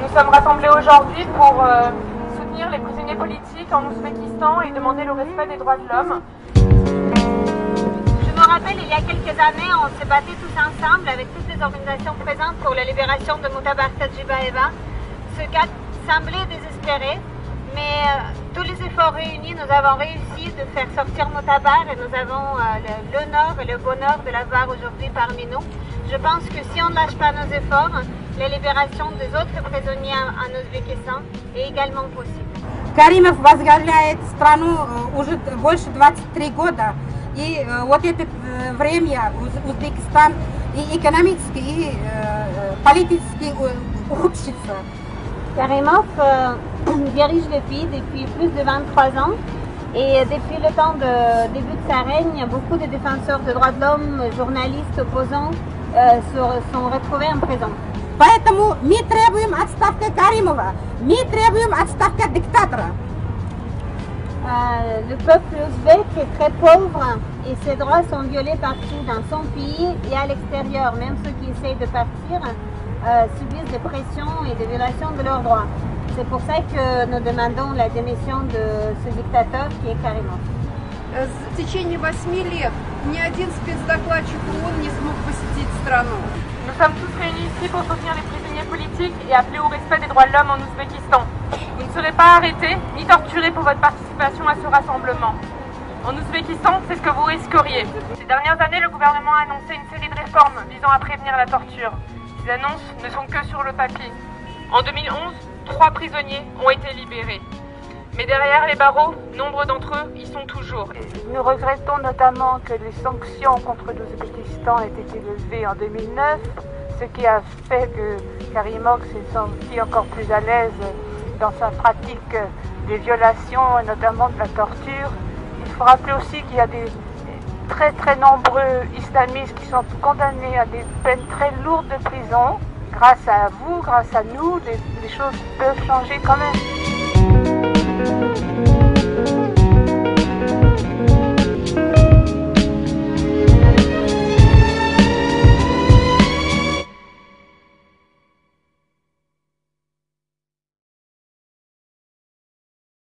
Nous sommes rassemblés aujourd'hui pour soutenir les prisonniers politiques en Ouzbékistan et demander le respect des droits de l'homme. Je me rappelle, il y a quelques années, on s'est battus tous ensemble avec toutes les organisations présentes pour la libération de Muhtabar Tadjibaeva. Ce cas semblait désespéré, mais tous les efforts réunis, nous avons réussi de faire sortir Muhtabar et nous avons l'honneur et le bonheur de l'avoir aujourd'hui parmi nous. Je pense que si on ne lâche pas nos efforts, la libération des autres prisonniers en Ouzbékistan est également possible. Каримов возглавляет страну уже больше 23 года. И вот это время Узбекистан и экономически, и политически ухудшится. Karimov dirige le pays depuis plus de 23 ans et depuis le temps de début de sa règne, beaucoup de défenseurs de droits de l'homme, journalistes, opposants sont retrouvés en prison. Поэтому мы требуем отставки Каримова, мы требуем отставки диктатора. Le peuple ouzbek est très pauvre et ses droits sont violés partout dans son pays et à l'extérieur. Même ceux qui essayent de partir subissent des pressions et des violations de leurs droits. C'est pour ça que nous demandons la démission de ce dictateur qui est Karimov. В течение 8 лет ни один спецдокладчик ООН не смог посетить страну. Nous sommes tous réunis ici pour soutenir les prisonniers politiques et appeler au respect des droits de l'homme en Ouzbékistan. Vous ne serez pas arrêtés ni torturés pour votre participation à ce rassemblement. En Ouzbékistan, c'est ce que vous risqueriez. Ces dernières années, le gouvernement a annoncé une série de réformes visant à prévenir la torture. Ces annonces ne sont que sur le papier. En 2011, 3 prisonniers ont été libérés. Mais derrière les barreaux, nombre d'entre eux y sont toujours. Nous regrettons notamment que les sanctions contre l'Ouzbékistan aient été levées en 2009, ce qui a fait que Karimov s'est senti encore plus à l'aise dans sa pratique des violations, et notamment de la torture. Il faut rappeler aussi qu'il y a des très nombreux islamistes qui sont condamnés à des peines très lourdes de prison. Grâce à vous, grâce à nous, les choses peuvent changer quand même.